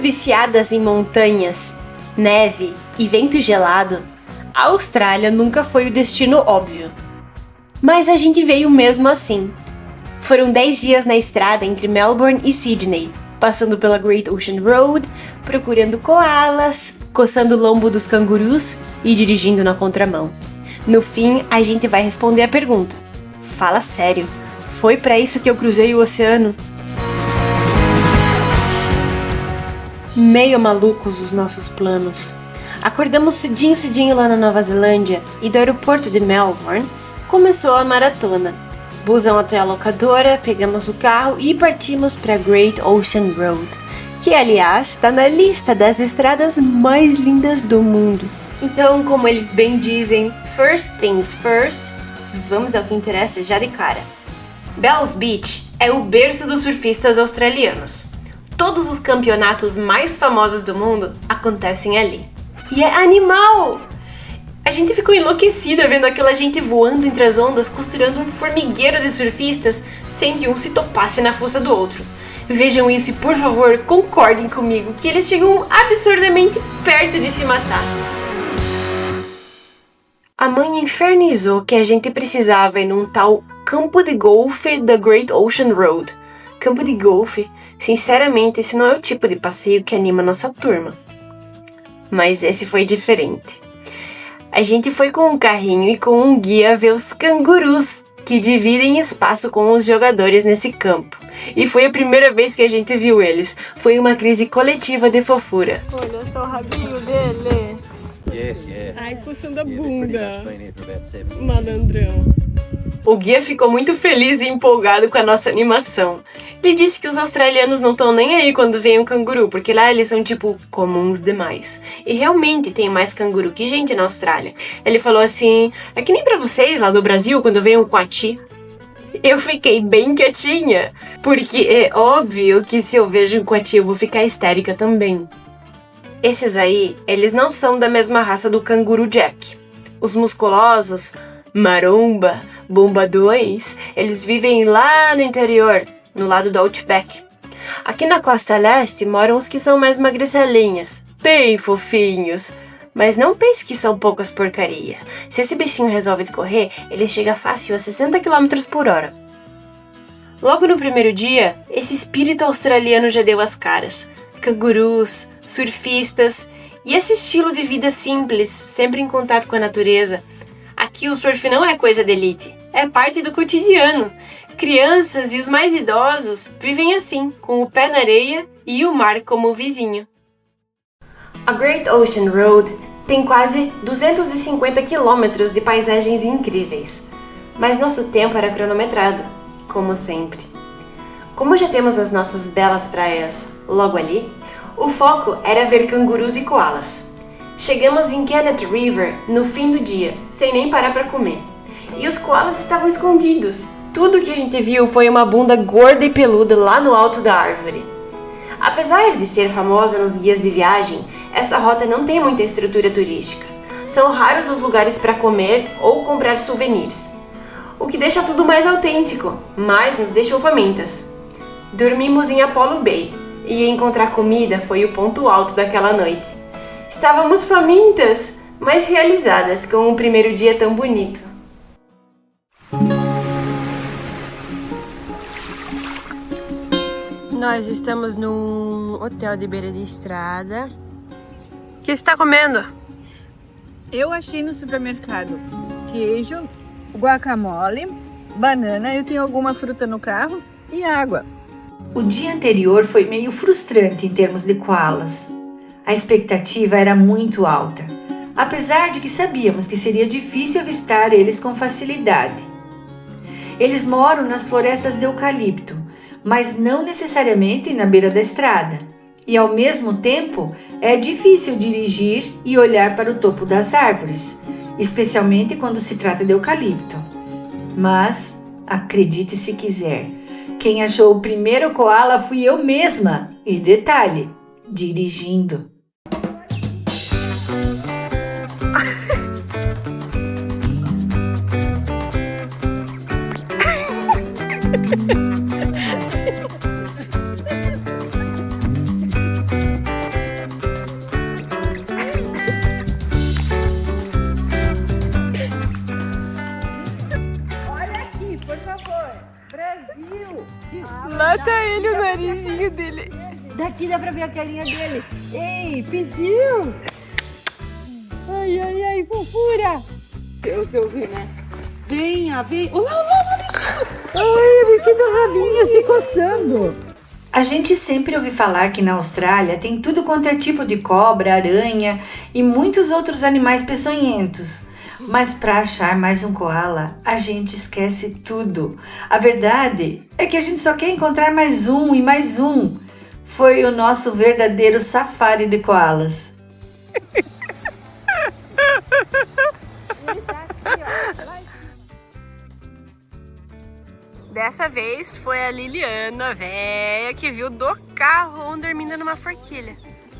viciadas em montanhas, neve e vento gelado, a Austrália nunca foi o destino óbvio. Mas a gente veio mesmo assim. Foram 10 dias na estrada entre Melbourne e Sydney, passando pela Great Ocean Road, procurando koalas, coçando o lombo dos cangurus e dirigindo na contramão. No fim, a gente vai responder a pergunta: fala sério, foi pra isso que eu cruzei o oceano? Meio malucos os nossos planos. Acordamos cedinho lá na Nova Zelândia e do aeroporto de Melbourne começou a maratona. Busão até a locadora, pegamos o carro e partimos para Great Ocean Road, que aliás está na lista das estradas mais lindas do mundo. Então, como eles bem dizem, first things first, vamos ao que interessa já de cara. Bells Beach é o berço dos surfistas australianos. Todos os campeonatos mais famosos do mundo acontecem ali. E é animal! A gente ficou enlouquecida vendo aquela gente voando entre as ondas, costurando um formigueiro de surfistas sem que um se topasse na fuça do outro. Vejam isso e, por favor, concordem comigo que eles chegam absurdamente perto de se matar. A mãe infernizou que a gente precisava ir num tal campo de golfe da Great Ocean Road. Campo de golfe? Sinceramente, esse não é o tipo de passeio que anima nossa turma. Mas esse foi diferente. A gente foi com um carrinho e com um guia ver os cangurus, que dividem espaço com os jogadores nesse campo. E foi a primeira vez que a gente viu eles. Foi uma crise coletiva de fofura. Olha só o rabinho dele. Yes. Ai, coçando a bunda. Malandrão. O guia ficou muito feliz e empolgado com a nossa animação. Ele disse que os australianos não estão nem aí quando vem um canguru, porque lá eles são, tipo, comuns demais. E realmente tem mais canguru que gente na Austrália. Ele falou assim, é que nem pra vocês lá do Brasil quando vem um coati. Eu fiquei bem quietinha, porque é óbvio que se eu vejo um coati eu vou ficar histérica também. Esses aí, eles não são da mesma raça do canguru Jack. Os musculosos, maromba, bomba 2, eles vivem lá no interior, no lado do Outback. Aqui na costa leste moram os que são mais magricelinhas, bem fofinhos. Mas não pense que são poucas porcaria. Se esse bichinho resolve correr, ele chega fácil a 60 km por hora. Logo no primeiro dia, esse espírito australiano já deu as caras. Cangurus, surfistas e esse estilo de vida simples, sempre em contato com a natureza. Aqui o surf não é coisa de elite, é parte do cotidiano. Crianças e os mais idosos vivem assim, com o pé na areia e o mar como vizinho. A Great Ocean Road tem quase 250 quilômetros de paisagens incríveis, mas nosso tempo era cronometrado, como sempre. Como já temos as nossas belas praias logo ali, o foco era ver cangurus e koalas. Chegamos em Kennett River no fim do dia, sem nem parar para comer. E os koalas estavam escondidos. Tudo que a gente viu foi uma bunda gorda e peluda lá no alto da árvore. Apesar de ser famosa nos guias de viagem, essa rota não tem muita estrutura turística. São raros os lugares para comer ou comprar souvenirs. O que deixa tudo mais autêntico, mas nos deixou famintas. Dormimos em Apollo Bay e encontrar comida foi o ponto alto daquela noite. Estávamos famintas, mas realizadas com um primeiro dia tão bonito. Nós estamos num hotel de beira de estrada. O que você está comendo? Eu achei no supermercado queijo, guacamole, banana, eu tenho alguma fruta no carro e água. O dia anterior foi meio frustrante em termos de koalas. A expectativa era muito alta, apesar de que sabíamos que seria difícil avistar eles com facilidade. Eles moram nas florestas de eucalipto, mas não necessariamente na beira da estrada. E ao mesmo tempo, é difícil dirigir e olhar para o topo das árvores, especialmente quando se trata de eucalipto. Mas, acredite se quiser, quem achou o primeiro koala fui eu mesma, e detalhe, dirigindo. Daqui dá pra ver a carinha dele. Ei, pizinho! Ai, ai, ai, fofura! Eu vi, né? Venha, vem! Olá, bichinho! Ai, ele aqui da rabinha se coçando. A gente sempre ouve falar que na Austrália tem tudo quanto é tipo de cobra, aranha e muitos outros animais peçonhentos. Mas para achar mais um koala, a gente esquece tudo. A verdade é que a gente só quer encontrar mais um e mais um. Foi o nosso verdadeiro safari de koalas. Dessa vez foi a Liliana, véia, que viu do carro dormindo numa forquilha.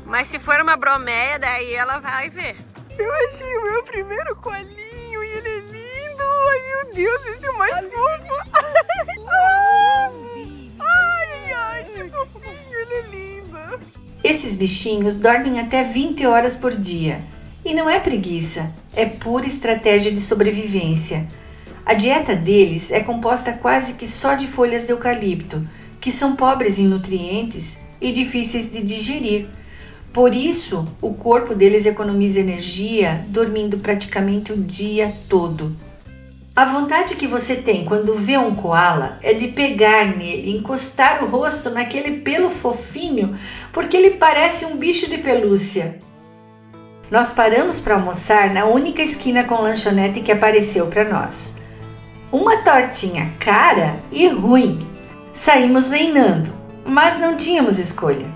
Mas se for uma broméia, daí ela vai ver. Eu achei o meu primeiro coelhinho e ele é lindo. Ai, meu Deus, esse é o mais fofo. Ai, que fofinho, ele é lindo. Esses bichinhos dormem até 20 horas por dia. E não é preguiça, é pura estratégia de sobrevivência. A dieta deles é composta quase que só de folhas de eucalipto, que são pobres em nutrientes e difíceis de digerir. Por isso, o corpo deles economiza energia dormindo praticamente o dia todo. A vontade que você tem quando vê um koala é de pegar nele, encostar o rosto naquele pelo fofinho, porque ele parece um bicho de pelúcia. Nós paramos para almoçar na única esquina com lanchonete que apareceu para nós. Uma tortinha cara e ruim. Saímos reinando, mas não tínhamos escolha.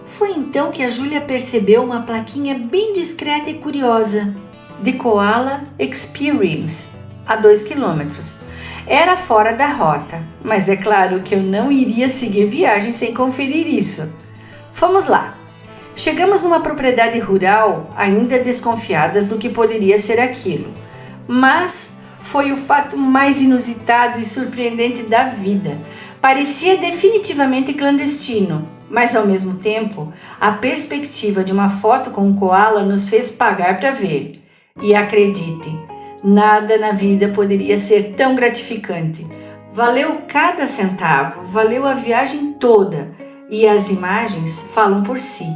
Foi então que a Júlia percebeu uma plaquinha bem discreta e curiosa. The Koala Experience, a 2 quilômetros. Era fora da rota, mas é claro que eu não iria seguir viagem sem conferir isso. Fomos lá. Chegamos numa propriedade rural, ainda desconfiadas do que poderia ser aquilo. Mas foi o fato mais inusitado e surpreendente da vida. Parecia definitivamente clandestino, mas ao mesmo tempo, a perspectiva de uma foto com um koala nos fez pagar para ver. E acredite, nada na vida poderia ser tão gratificante. Valeu cada centavo, valeu a viagem toda, e as imagens falam por si.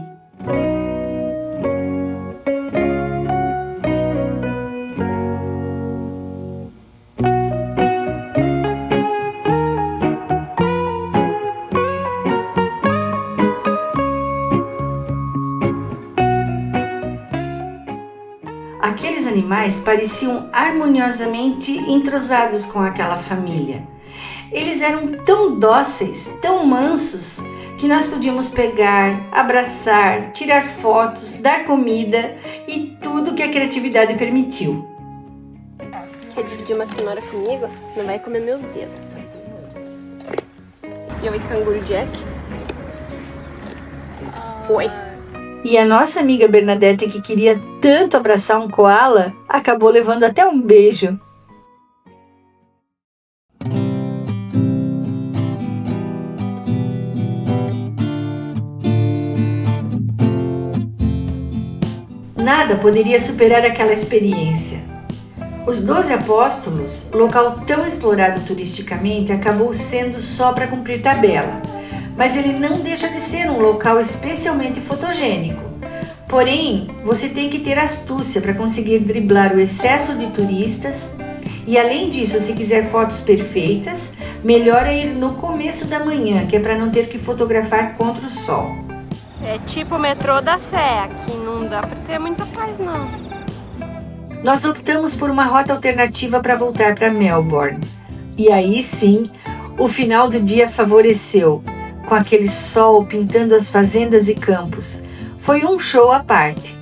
Aqueles animais pareciam harmoniosamente entrosados com aquela família. Eles eram tão dóceis, tão mansos, que nós podíamos pegar, abraçar, tirar fotos, dar comida e tudo que a criatividade permitiu. Quer dividir uma cenoura comigo? Não vai comer meus dedos. E eu e canguru Jack? Oi. E a nossa amiga Bernadette, que queria tanto abraçar um koala, acabou levando até um beijo. Nada poderia superar aquela experiência. Os 12 Apóstolos, local tão explorado turisticamente, acabou sendo só para cumprir tabela. Mas ele não deixa de ser um local especialmente fotogênico. Porém, você tem que ter astúcia para conseguir driblar o excesso de turistas e, além disso, se quiser fotos perfeitas, melhor é ir no começo da manhã, que é para não ter que fotografar contra o sol. É tipo o metrô da Sé, aqui não dá para ter muita paz não. Nós optamos por uma rota alternativa para voltar para Melbourne. E aí sim, o final do dia favoreceu, com aquele sol pintando as fazendas e campos. Foi um show à parte.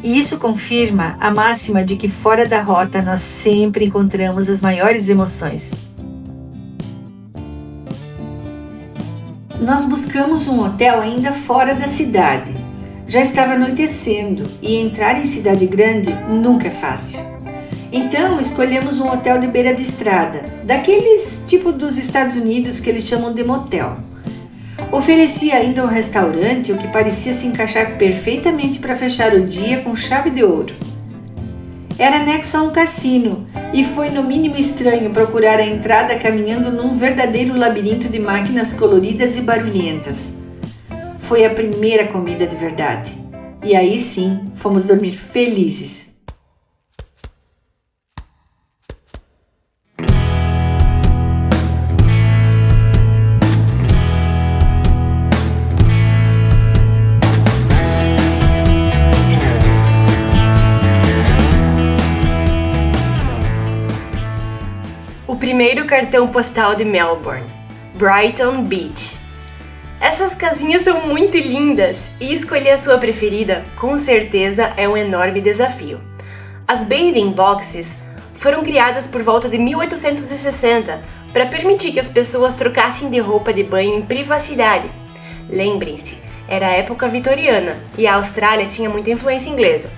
E isso confirma a máxima de que fora da rota nós sempre encontramos as maiores emoções. Nós buscamos um hotel ainda fora da cidade. Já estava anoitecendo e entrar em cidade grande nunca é fácil. Então escolhemos um hotel de beira de estrada, daqueles tipo dos Estados Unidos que eles chamam de motel. Oferecia ainda um restaurante, o que parecia se encaixar perfeitamente para fechar o dia com chave de ouro. Era anexo a um cassino e foi no mínimo estranho procurar a entrada caminhando num verdadeiro labirinto de máquinas coloridas e barulhentas. Foi a primeira comida de verdade. E aí sim, fomos dormir felizes. O primeiro cartão postal de Melbourne, Brighton Beach. Essas casinhas são muito lindas e escolher a sua preferida com certeza é um enorme desafio. As bathing boxes foram criadas por volta de 1860 para permitir que as pessoas trocassem de roupa de banho em privacidade. Lembrem-se, era a época vitoriana e a Austrália tinha muita influência inglesa.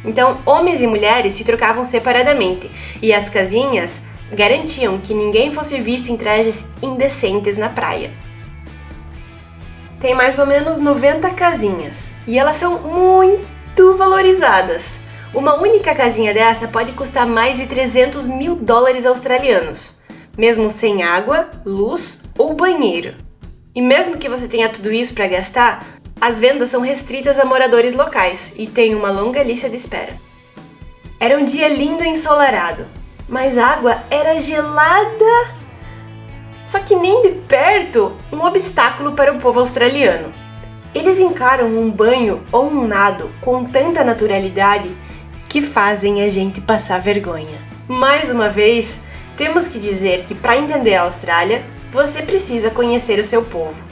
Então, homens e mulheres se trocavam separadamente e as casinhas garantiam que ninguém fosse visto em trajes indecentes na praia. Tem mais ou menos 90 casinhas e elas são muito valorizadas. Uma única casinha dessa pode custar mais de 300 mil dólares australianos, mesmo sem água, luz ou banheiro. E mesmo que você tenha tudo isso para gastar, as vendas são restritas a moradores locais e tem uma longa lista de espera. Era um dia lindo e ensolarado, mas a água era gelada. Só que nem de perto um obstáculo para o povo australiano. Eles encaram um banho ou um nado com tanta naturalidade que fazem a gente passar vergonha. Mais uma vez, temos que dizer que para entender a Austrália, você precisa conhecer o seu povo.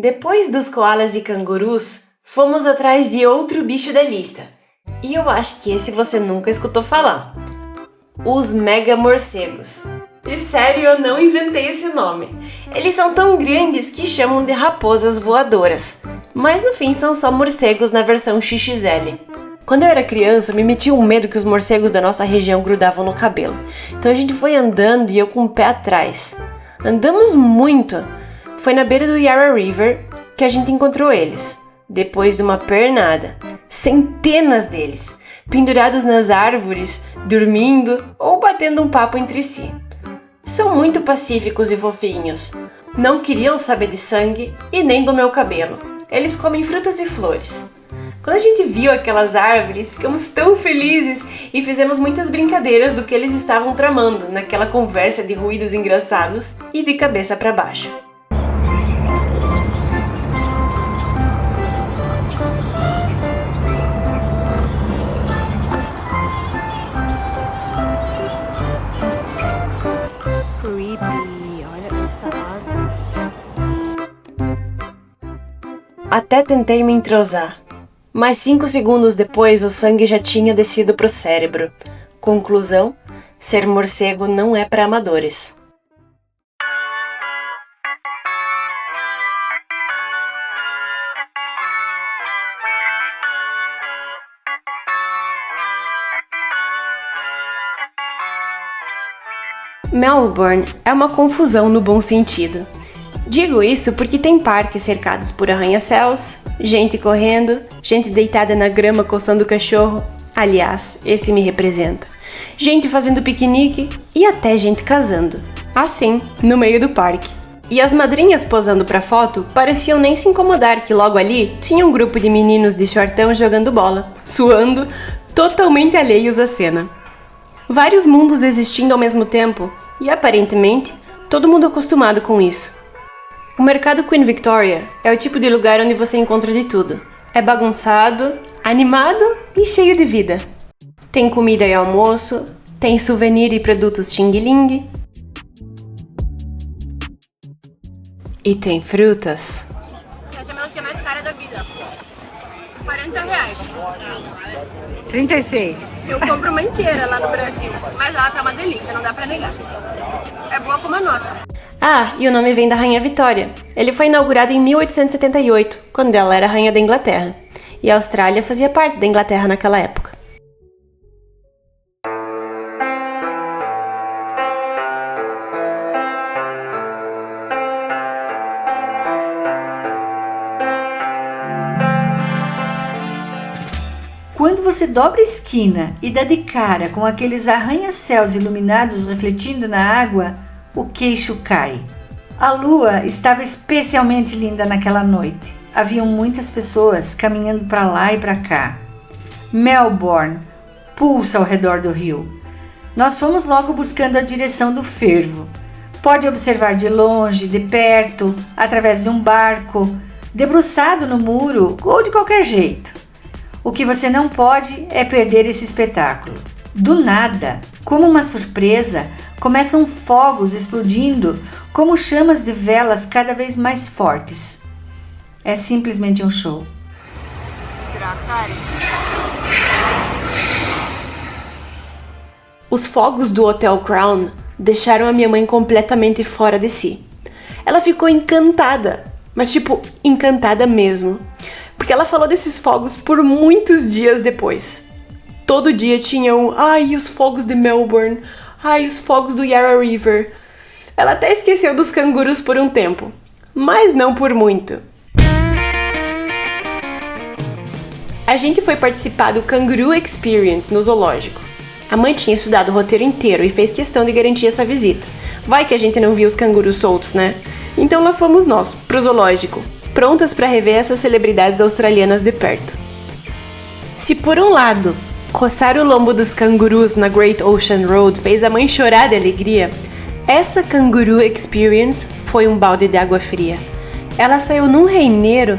Depois dos koalas e cangurus, fomos atrás de outro bicho da lista. E eu acho que esse você nunca escutou falar. Os mega morcegos. E sério, eu não inventei esse nome. Eles são tão grandes que chamam de raposas voadoras. Mas no fim são só morcegos na versão XXL. Quando eu era criança, me metia um medo que os morcegos da nossa região grudavam no cabelo. Então a gente foi andando e eu com o pé atrás. Andamos muito. Foi na beira do Yarra River que a gente encontrou eles, depois de uma pernada. Centenas deles, pendurados nas árvores, dormindo ou batendo um papo entre si. São muito pacíficos e fofinhos. Não queriam saber de sangue e nem do meu cabelo. Eles comem frutas e flores. Quando a gente viu aquelas árvores, ficamos tão felizes e fizemos muitas brincadeiras do que eles estavam tramando naquela conversa de ruídos engraçados e de cabeça para baixo. Até tentei me entrosar, mas 5 segundos depois o sangue já tinha descido pro cérebro. Conclusão: ser morcego não é para amadores. Melbourne é uma confusão no bom sentido. Digo isso porque tem parques cercados por arranha-céus, gente correndo, gente deitada na grama coçando o cachorro, aliás, esse me representa, gente fazendo piquenique e até gente casando, assim, no meio do parque. E as madrinhas posando pra foto pareciam nem se incomodar que logo ali tinha um grupo de meninos de shortão jogando bola, suando, totalmente alheios à cena. Vários mundos existindo ao mesmo tempo e aparentemente todo mundo acostumado com isso. O mercado Queen Victoria é o tipo de lugar onde você encontra de tudo. É bagunçado, animado e cheio de vida. Tem comida e almoço, tem souvenir e produtos xing-ling. E tem frutas. Essa é a melancia mais cara da vida. R$40. 36. Eu compro uma inteira lá no Brasil, mas ela tá uma delícia, não dá pra negar. É boa como a nossa. Ah, e o nome vem da Rainha Vitória. Ele foi inaugurado em 1878, quando ela era Rainha da Inglaterra. E a Austrália fazia parte da Inglaterra naquela época. Quando você dobra a esquina e dá de cara com aqueles arranha-céus iluminados refletindo na água, o queixo cai. A lua estava especialmente linda naquela noite. Haviam muitas pessoas caminhando para lá e para cá. Melbourne pulsa ao redor do rio. Nós fomos logo buscando a direção do fervo. Pode observar de longe, de perto, através de um barco, debruçado no muro ou de qualquer jeito. O que você não pode é perder esse espetáculo. Do nada, como uma surpresa, começam fogos explodindo como chamas de velas cada vez mais fortes. É simplesmente um show. Os fogos do Hotel Crown deixaram a minha mãe completamente fora de si. Ela ficou encantada, mas encantada mesmo. Porque ela falou desses fogos por muitos dias depois. Todo dia tinham, os fogos de Melbourne, os fogos do Yarra River. Ela até esqueceu dos cangurus por um tempo, mas não por muito. A gente foi participar do Kangaroo Experience no zoológico. A mãe tinha estudado o roteiro inteiro e fez questão de garantir essa visita. Vai que a gente não viu os cangurus soltos, né? Então lá fomos nós, pro zoológico, prontas para rever essas celebridades australianas de perto. Se por um lado, coçar o lombo dos cangurus na Great Ocean Road fez a mãe chorar de alegria, essa Kangaroo Experience foi um balde de água fria. Ela saiu num reineiro,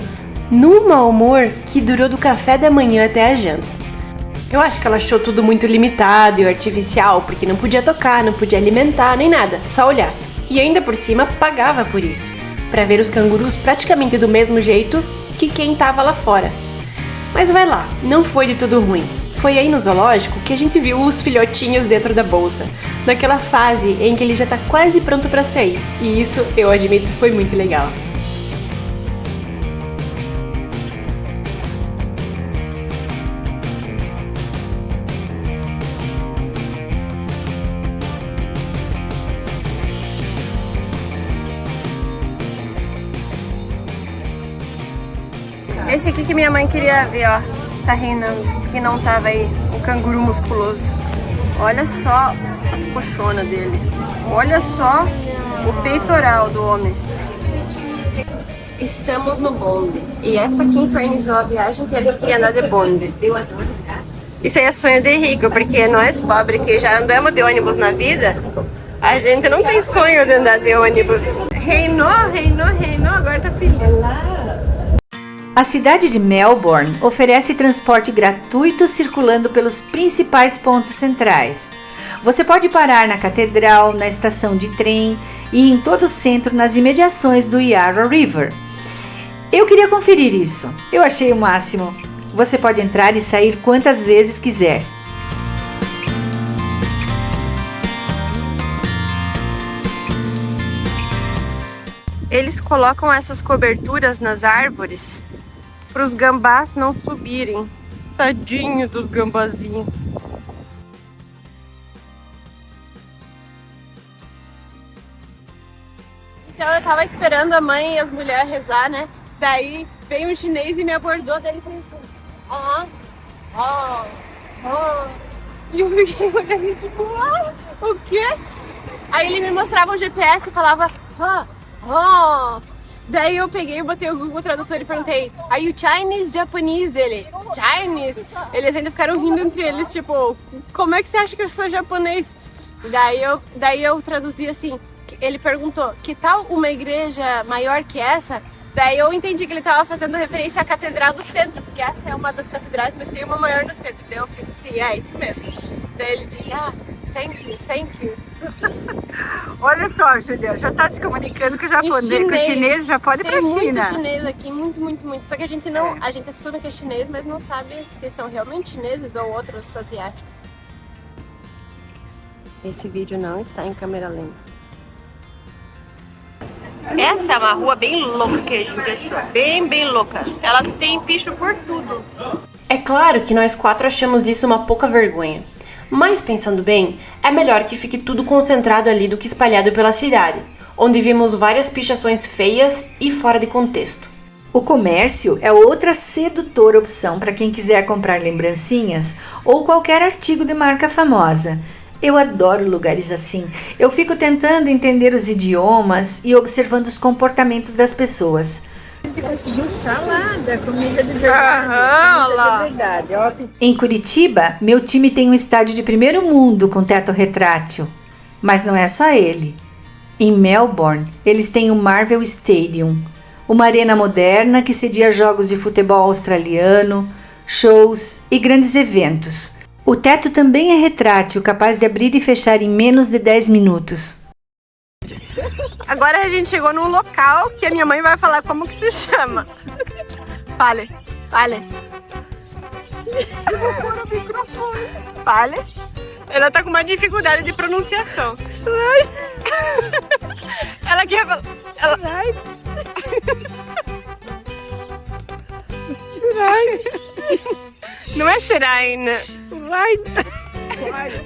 num mau humor que durou do café da manhã até a janta. Eu acho que ela achou tudo muito limitado e artificial, porque não podia tocar, não podia alimentar, nem nada, só olhar. E ainda por cima pagava por isso, para ver os cangurus praticamente do mesmo jeito que quem tava lá fora. Mas vai lá, não foi de tudo ruim. Foi aí no zoológico que a gente viu os filhotinhos dentro da bolsa, naquela fase em que ele já tá quase pronto para sair. E isso, eu admito, foi muito legal. Esse aqui que minha mãe queria ver, ó, tá reinando, porque não tava aí o canguru musculoso. Olha só as coxonas dele. Olha só o peitoral do homem. Estamos no bonde. E essa aqui infernizou a viagem que ele queria andar de bonde. Eu adoro gato. Isso aí é sonho de rico, porque nós pobres que já andamos de ônibus na vida, a gente não tem sonho de andar de ônibus. Reinou, agora tá feliz. A cidade de Melbourne oferece transporte gratuito circulando pelos principais pontos centrais. Você pode parar na catedral, na estação de trem e em todo o centro nas imediações do Yarra River. Eu queria conferir isso. Eu achei o máximo. Você pode entrar e sair quantas vezes quiser. Eles colocam essas coberturas nas árvores para os gambás não subirem. Tadinho dos gambazinhos. Então eu tava esperando a mãe e as mulheres rezar, né? Daí veio um chinês e me abordou, daí ele falou assim, E eu fiquei olhando tipo, o quê? Aí ele me mostrava o GPS e falava, Daí eu peguei e botei o Google Tradutor e perguntei, are you Chinese, Japanese? Dele, Chinese? Eles ainda ficaram rindo entre eles, tipo, como é que você acha que eu sou japonês? Daí eu traduzi assim, ele perguntou, que tal uma igreja maior que essa? Daí eu entendi que ele estava fazendo referência à Catedral do Centro, porque essa é uma das catedrais, mas tem uma maior no centro. Daí eu fiz assim, é isso mesmo. Daí ele disse, thank you. Olha só, Julia, já tá se comunicando com o japonês, com o chinês, já pode ir pra China. Tem muito chinês aqui, muito. Só que a gente não, a gente assume que é chinês, mas não sabe se são realmente chineses ou outros asiáticos. Esse vídeo não está em câmera lenta. Essa é uma rua bem louca que a gente achou, bem louca. Ela tem bicho por tudo. É claro que nós quatro achamos isso uma pouca vergonha. Mas pensando bem, é melhor que fique tudo concentrado ali do que espalhado pela cidade, onde vimos várias pichações feias e fora de contexto. O comércio é outra sedutora opção para quem quiser comprar lembrancinhas ou qualquer artigo de marca famosa. Eu adoro lugares assim. Eu fico tentando entender os idiomas e observando os comportamentos das pessoas. Conseguiu salada, comida de verdade. De verdade, ó. Em Curitiba, meu time tem um estádio de primeiro mundo com teto retrátil. Mas não é só ele. Em Melbourne, eles têm o Marvel Stadium, uma arena moderna que cedia jogos de futebol australiano, shows e grandes eventos. O teto também é retrátil, capaz de abrir e fechar em menos de 10 minutos. Agora a gente chegou num local que a minha mãe vai falar como que se chama. Fale. Fale. Ela tá com uma dificuldade de pronunciação. Ela quer falar... Não é shrine.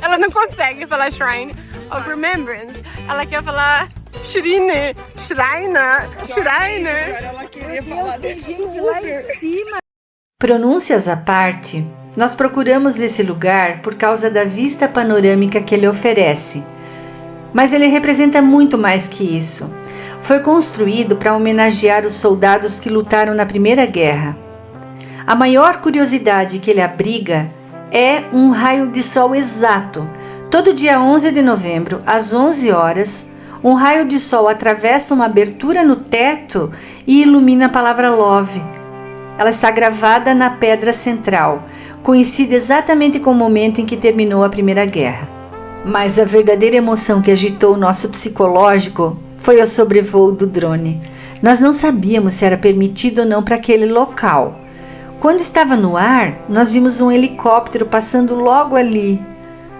Ela não consegue falar shrine of remembrance. Ela quer falar shrine. Agora ela queria falar desse Uber. Pronúncias à parte, nós procuramos esse lugar por causa da vista panorâmica que ele oferece. Mas ele representa muito mais que isso. Foi construído para homenagear os soldados que lutaram na Primeira Guerra. A maior curiosidade que ele abriga é um raio de sol exato. Todo dia 11 de novembro, às 11 horas, um raio de sol atravessa uma abertura no teto e ilumina a palavra love. Ela está gravada na pedra central, coincide exatamente com o momento em que terminou a Primeira Guerra. Mas a verdadeira emoção que agitou o nosso psicológico foi o sobrevoo do drone. Nós não sabíamos se era permitido ou não para aquele local. Quando estava no ar, nós vimos um helicóptero passando logo ali.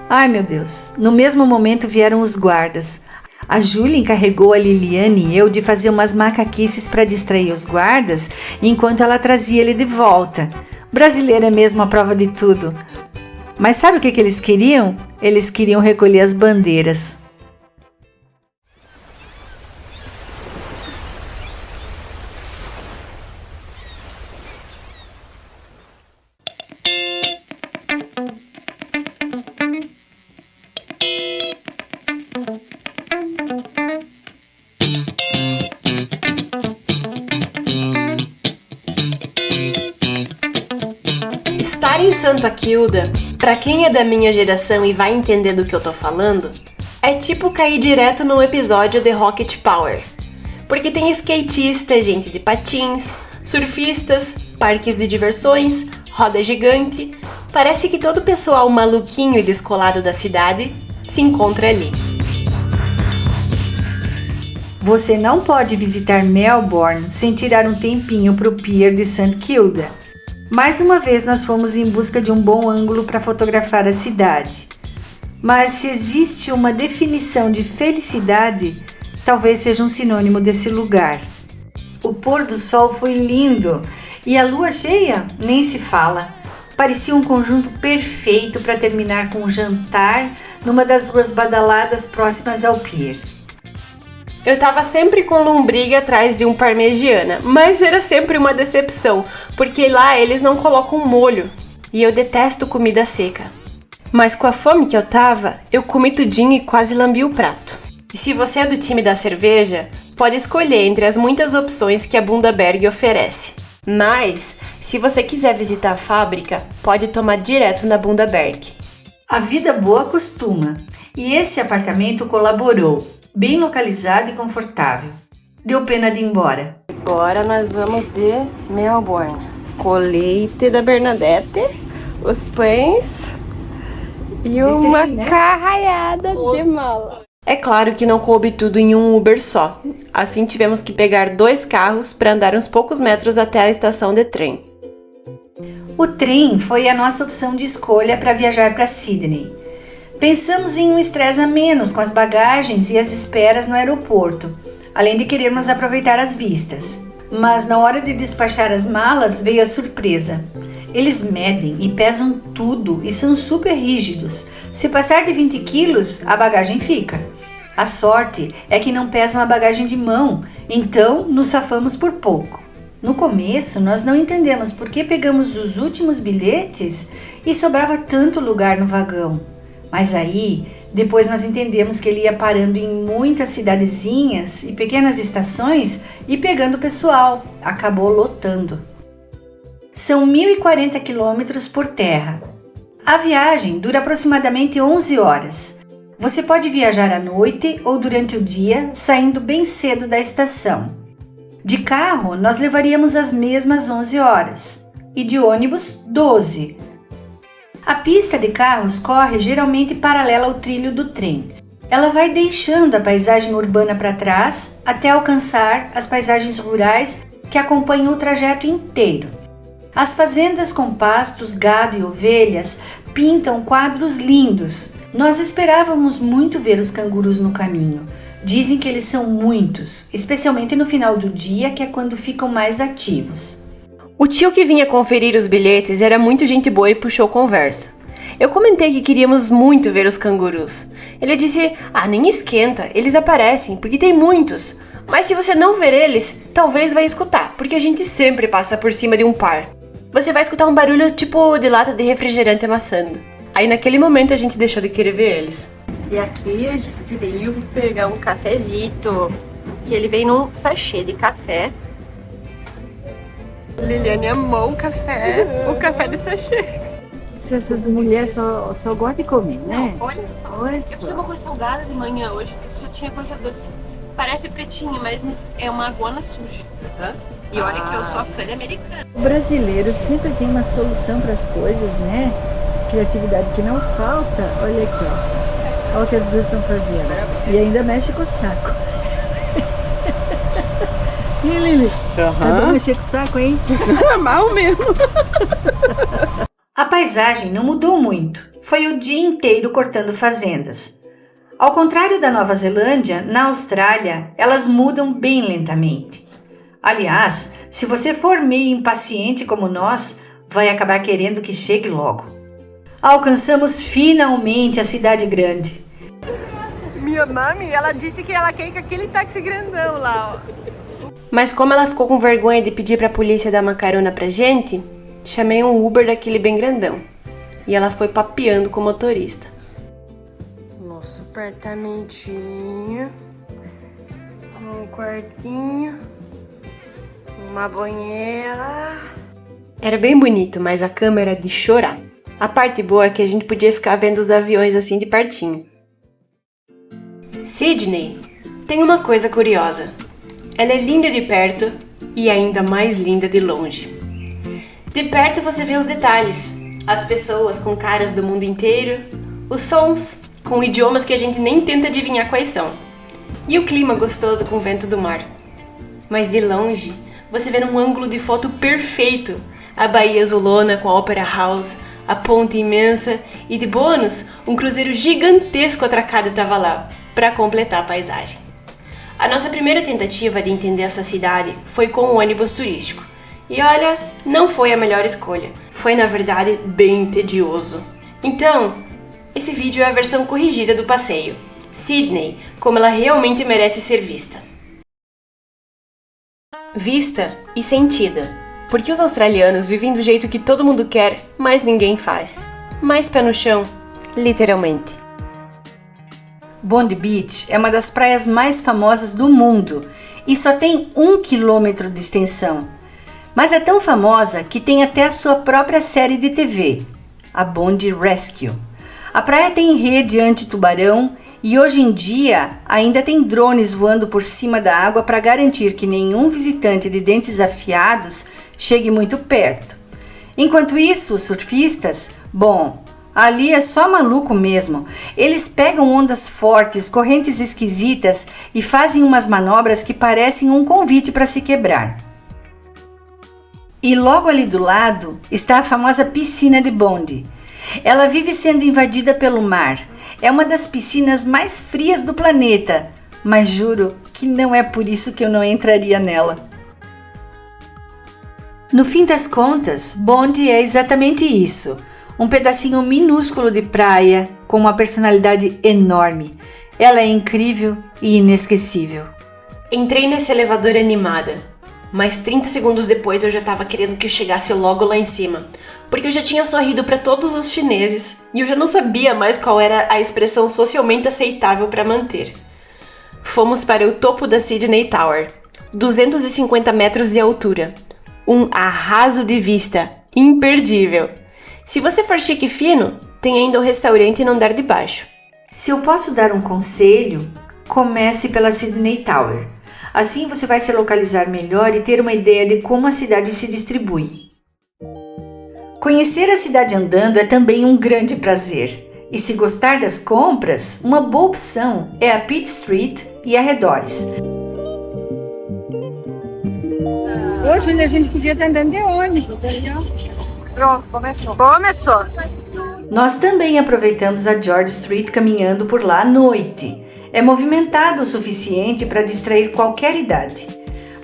Ai, meu Deus! No mesmo momento vieram os guardas. A Júlia encarregou a Liliane e eu de fazer umas macaquices para distrair os guardas enquanto ela trazia ele de volta. Brasileira é mesmo a prova de tudo. Mas sabe o que eles queriam? Eles queriam recolher as bandeiras. Estar em Santa Kilda, pra quem é da minha geração e vai entender do que eu tô falando, é tipo cair direto num episódio de Rocket Power. Porque tem skatista, gente de patins, surfistas, parques de diversões, roda gigante. Parece que todo o pessoal maluquinho e descolado da cidade se encontra ali. Você não pode visitar Melbourne sem tirar um tempinho pro pier de St. Kilda. Mais uma vez nós fomos em busca de um bom ângulo para fotografar a cidade. Mas se existe uma definição de felicidade, talvez seja um sinônimo desse lugar. O pôr do sol foi lindo e a lua cheia nem se fala. Parecia um conjunto perfeito para terminar com um jantar numa das ruas badaladas próximas ao pier. Eu tava sempre com lombriga atrás de um parmegiana, mas era sempre uma decepção, porque lá eles não colocam molho, e eu detesto comida seca. Mas com a fome que eu tava, eu comi tudinho e quase lambi o prato. E se você é do time da cerveja, pode escolher entre as muitas opções que a Bundaberg oferece. Mas, se você quiser visitar a fábrica, pode tomar direto na Bundaberg. A vida boa costuma, e esse apartamento colaborou. Bem localizado e confortável. Deu pena de ir embora. Agora nós vamos de Melbourne. Colete da Bernadette, os pães e uma carraiada de mala. É claro que não coube tudo em um Uber só. Assim tivemos que pegar 2 carros para andar uns poucos metros até a estação de trem. O trem foi a nossa opção de escolha para viajar para Sydney. Pensamos em um estresse a menos com as bagagens e as esperas no aeroporto, além de querermos aproveitar as vistas. Mas na hora de despachar as malas veio a surpresa. Eles medem e pesam tudo e são super rígidos. Se passar de 20 quilos, a bagagem fica. A sorte é que não pesam a bagagem de mão, então nos safamos por pouco. No começo, nós não entendemos por que pegamos os últimos bilhetes e sobrava tanto lugar no vagão. Mas aí, depois nós entendemos que ele ia parando em muitas cidadezinhas e pequenas estações e pegando pessoal. Acabou lotando. São 1.040 quilômetros por terra. A viagem dura aproximadamente 11 horas. Você pode viajar à noite ou durante o dia, saindo bem cedo da estação. De carro, nós levaríamos as mesmas 11 horas e de ônibus, 12. A pista de carros corre geralmente paralela ao trilho do trem. Ela vai deixando a paisagem urbana para trás até alcançar as paisagens rurais que acompanham o trajeto inteiro. As fazendas com pastos, gado e ovelhas pintam quadros lindos. Nós esperávamos muito ver os cangurus no caminho. Dizem que eles são muitos, especialmente no final do dia, que é quando ficam mais ativos. O tio que vinha conferir os bilhetes era muito gente boa e puxou conversa. Eu comentei que queríamos muito ver os cangurus. Ele disse, nem esquenta, eles aparecem, porque tem muitos. Mas se você não ver eles, talvez vai escutar, porque a gente sempre passa por cima de um par. Você vai escutar um barulho tipo de lata de refrigerante amassando. Aí naquele momento a gente deixou de querer ver eles. E aqui a gente veio pegar um cafezito, que ele vem num sachê de café. Liliane amou o café de sachê. Essas mulheres só gostam de comer, né? Não, olha só. Eu fiz uma coisa salgada de manhã hoje, só tinha coisa doce. Parece pretinho, mas é uma aguana suja. E olha que eu sou a fã americana. O brasileiro sempre tem uma solução para as coisas, né? Criatividade que não falta. Olha aqui, ó. Olha o que as duas estão fazendo. E ainda mexe com o saco. E Lili? Tá bom mexer com o saco, hein? Mal mesmo. A paisagem não mudou muito. Foi o dia inteiro cortando fazendas. Ao contrário da Nova Zelândia, na Austrália, elas mudam bem lentamente. Aliás, se você for meio impaciente como nós, vai acabar querendo que chegue logo. Alcançamos finalmente a cidade grande. Minha mami, ela disse que ela quer ir com aquele táxi grandão lá, ó. Mas como ela ficou com vergonha de pedir pra polícia dar uma carona pra gente, chamei um Uber daquele bem grandão. E ela foi papeando com o motorista. Nosso apartamentinho. Um quartinho. Uma banheira. Era bem bonito, mas a cama era de chorar. A parte boa é que a gente podia ficar vendo os aviões assim de pertinho. Sydney tem uma coisa curiosa. Ela é linda de perto e ainda mais linda de longe. De perto você vê os detalhes, as pessoas com caras do mundo inteiro, os sons com idiomas que a gente nem tenta adivinhar quais são, e o clima gostoso com o vento do mar. Mas de longe você vê num ângulo de foto perfeito a Baía Azulona com a Opera House, a ponte imensa e de bônus um cruzeiro gigantesco atracado estava lá para completar a paisagem. A nossa primeira tentativa de entender essa cidade foi com o ônibus turístico. E olha, não foi a melhor escolha. Foi, na verdade, bem tedioso. Então, esse vídeo é a versão corrigida do passeio. Sydney, como ela realmente merece ser vista. Vista e sentida. Porque os australianos vivem do jeito que todo mundo quer, mas ninguém faz. Mais pé no chão, literalmente. Bondi Beach é uma das praias mais famosas do mundo e só tem 1 quilômetro de extensão. Mas é tão famosa que tem até a sua própria série de TV, a Bondi Rescue. A praia tem rede anti-tubarão e hoje em dia ainda tem drones voando por cima da água para garantir que nenhum visitante de dentes afiados chegue muito perto. Enquanto isso, os surfistas, ali é só maluco mesmo. Eles pegam ondas fortes, correntes esquisitas e fazem umas manobras que parecem um convite para se quebrar. E logo ali do lado está a famosa piscina de Bondi. Ela vive sendo invadida pelo mar. É uma das piscinas mais frias do planeta, mas juro que não é por isso que eu não entraria nela. No fim das contas, Bondi é exatamente isso. Um pedacinho minúsculo de praia com uma personalidade enorme. Ela é incrível e inesquecível. Entrei nesse elevador animada. mas 30 segundos depois eu já tava querendo que chegasse logo lá em cima, porque eu já tinha sorrido para todos os chineses e eu já não sabia mais qual era a expressão socialmente aceitável para manter. Fomos para o topo da Sydney Tower, 250 metros de altura, um arraso de vista imperdível. Se você for chique e fino, tem ainda um restaurante no andar de baixo. Se eu posso dar um conselho, comece pela Sydney Tower. Assim você vai se localizar melhor e ter uma ideia de como a cidade se distribui. Conhecer a cidade andando é também um grande prazer. E se gostar das compras, uma boa opção é a Pitt Street e arredores. Hoje a gente podia estar andando de ônibus, entendeu? Pronto, começou. Nós também aproveitamos a George Street caminhando por lá à noite. É movimentado o suficiente para distrair qualquer idade.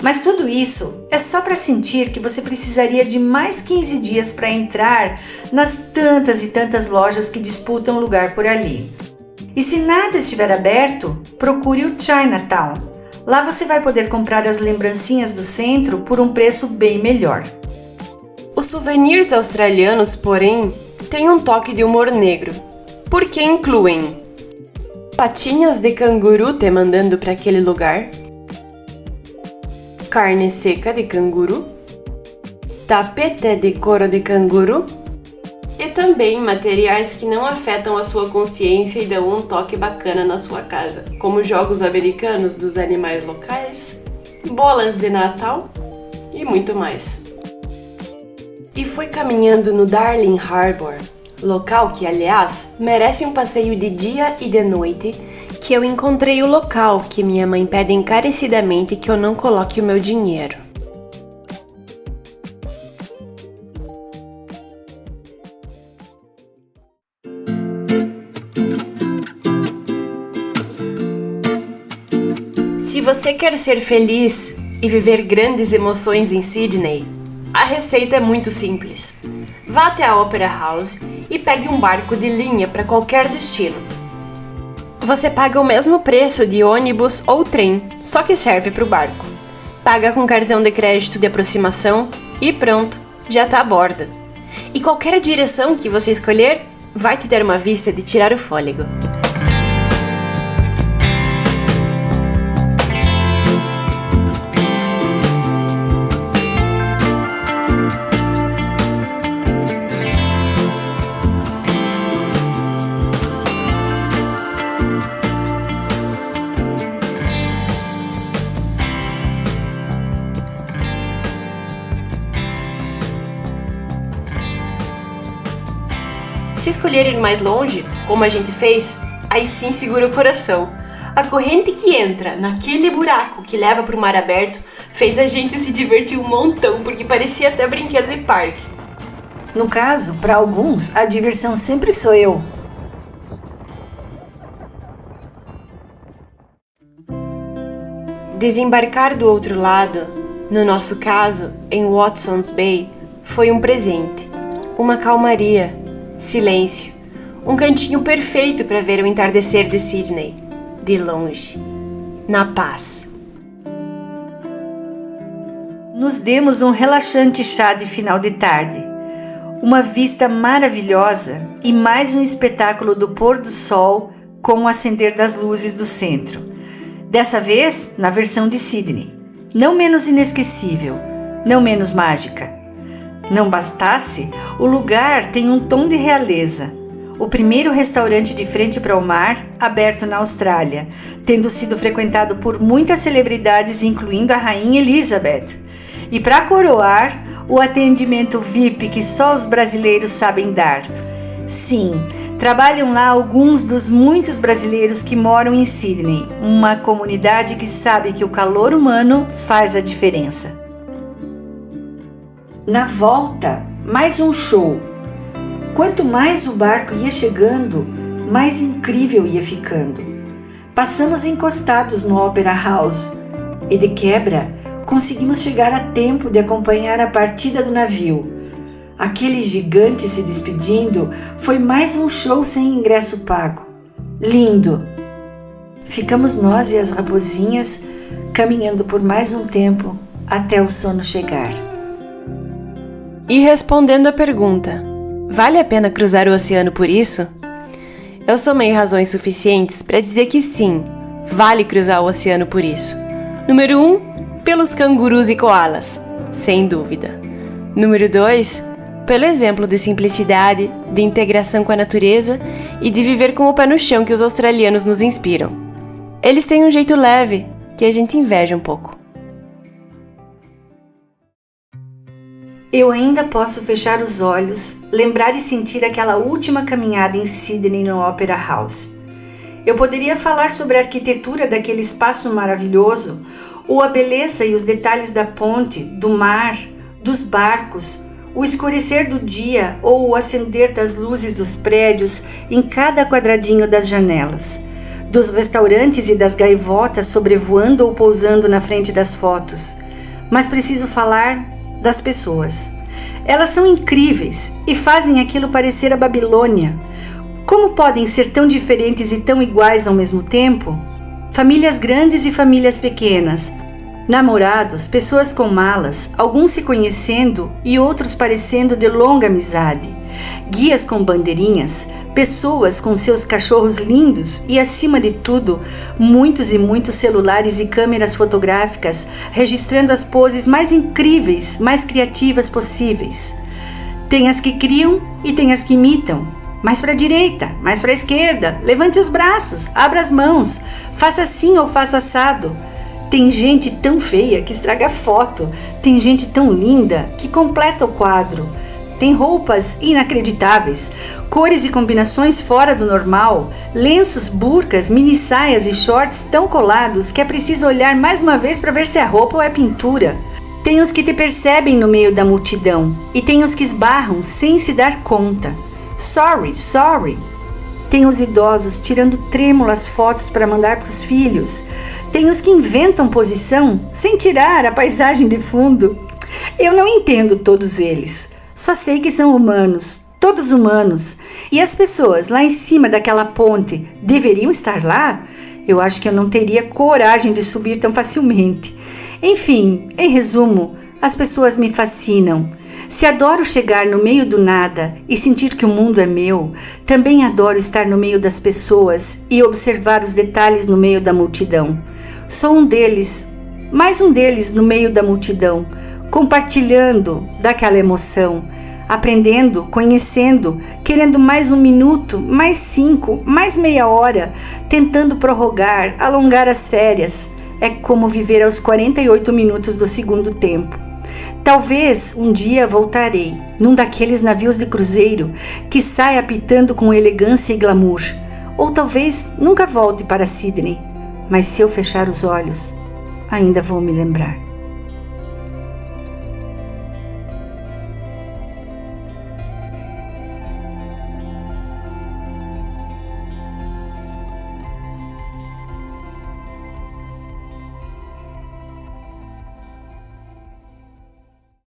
Mas tudo isso é só para sentir que você precisaria de mais 15 dias para entrar nas tantas e tantas lojas que disputam lugar por ali. E se nada estiver aberto, procure o Chinatown. Lá você vai poder comprar as lembrancinhas do centro por um preço bem melhor. Os souvenirs australianos, porém, têm um toque de humor negro, porque incluem patinhas de canguru te mandando para aquele lugar, carne seca de canguru, tapete de couro de canguru e também materiais que não afetam a sua consciência e dão um toque bacana na sua casa, como jogos americanos dos animais locais, bolas de Natal e muito mais. E foi caminhando no Darling Harbour, local que, aliás, merece um passeio de dia e de noite, que eu encontrei o local que minha mãe pede encarecidamente que eu não coloque o meu dinheiro. Se você quer ser feliz e viver grandes emoções em Sydney, a receita é muito simples. Vá até a Opera House e pegue um barco de linha para qualquer destino. Você paga o mesmo preço de ônibus ou trem, só que serve para o barco. Paga com cartão de crédito de aproximação e pronto, já está a bordo. E qualquer direção que você escolher vai te dar uma vista de tirar o fôlego. Se escolher ir mais longe, como a gente fez, aí sim segura o coração. A corrente que entra naquele buraco que leva para o mar aberto fez a gente se divertir um montão, porque parecia até brinquedo de parque. No caso, para alguns, a diversão sempre sou eu. Desembarcar do outro lado, no nosso caso, em Watson's Bay, foi um presente, uma calmaria. Silêncio, um cantinho perfeito para ver o entardecer de Sydney, de longe, na paz. Nos demos um relaxante chá de final de tarde, uma vista maravilhosa e mais um espetáculo do pôr do sol com o acender das luzes do centro. Dessa vez, na versão de Sydney, não menos inesquecível, não menos mágica. Não bastasse, o lugar tem um tom de realeza. O primeiro restaurante de frente para o mar, aberto na Austrália, tendo sido frequentado por muitas celebridades, incluindo a Rainha Elizabeth. E para coroar, o atendimento VIP que só os brasileiros sabem dar. Sim, trabalham lá alguns dos muitos brasileiros que moram em Sydney, uma comunidade que sabe que o calor humano faz a diferença. Na volta, mais um show. Quanto mais o barco ia chegando, mais incrível ia ficando. Passamos encostados no Opera House e, de quebra, conseguimos chegar a tempo de acompanhar a partida do navio. Aquele gigante se despedindo foi mais um show sem ingresso pago. Lindo! Ficamos nós e as raposinhas caminhando por mais um tempo até o sono chegar. E respondendo à pergunta, vale a pena cruzar o oceano por isso? Eu somei razões suficientes para dizer que sim, vale cruzar o oceano por isso. Número 1, pelos cangurus e koalas, sem dúvida. Número 2, pelo exemplo de simplicidade, de integração com a natureza e de viver com o pé no chão que os australianos nos inspiram. Eles têm um jeito leve que a gente inveja um pouco. Eu ainda posso fechar os olhos, lembrar e sentir aquela última caminhada em Sydney no Opera House. Eu poderia falar sobre a arquitetura daquele espaço maravilhoso, ou a beleza e os detalhes da ponte, do mar, dos barcos, o escurecer do dia ou o acender das luzes dos prédios em cada quadradinho das janelas, dos restaurantes e das gaivotas sobrevoando ou pousando na frente das fotos. Mas preciso falar das pessoas. Elas são incríveis e fazem aquilo parecer a Babilônia. Como podem ser tão diferentes e tão iguais ao mesmo tempo? Famílias grandes e famílias pequenas, namorados, pessoas com malas, alguns se conhecendo e outros parecendo de longa amizade, guias com bandeirinhas, pessoas com seus cachorros lindos e, acima de tudo, muitos e muitos celulares e câmeras fotográficas registrando as poses mais incríveis, mais criativas possíveis. Tem as que criam e tem as que imitam. Mais para a direita, mais para a esquerda, levante os braços, abra as mãos, faça assim ou faça assado. Tem gente tão feia que estraga a foto, tem gente tão linda que completa o quadro. Tem roupas inacreditáveis, cores e combinações fora do normal, lenços, burcas, mini saias e shorts tão colados que é preciso olhar mais uma vez para ver se é roupa ou é pintura. Tem os que te percebem no meio da multidão e tem os que esbarram sem se dar conta. Sorry, sorry. Tem os idosos tirando trêmulas fotos para mandar para os filhos. Tem os que inventam posição sem tirar a paisagem de fundo. Eu não entendo todos eles. Só sei que são humanos, todos humanos. E as pessoas lá em cima daquela ponte deveriam estar lá? Eu acho que eu não teria coragem de subir tão facilmente. Enfim, em resumo, as pessoas me fascinam. Se adoro chegar no meio do nada e sentir que o mundo é meu, também adoro estar no meio das pessoas e observar os detalhes no meio da multidão. Sou um deles, mais um deles no meio da multidão, compartilhando daquela emoção, aprendendo, conhecendo, querendo mais 1 minuto, mais 5, mais meia hora, tentando prorrogar, alongar as férias. É como viver aos 48 minutos do segundo tempo. Talvez um dia voltarei, num daqueles navios de cruzeiro que sai apitando com elegância e glamour. Ou talvez nunca volte para Sydney, mas se eu fechar os olhos, ainda vou me lembrar.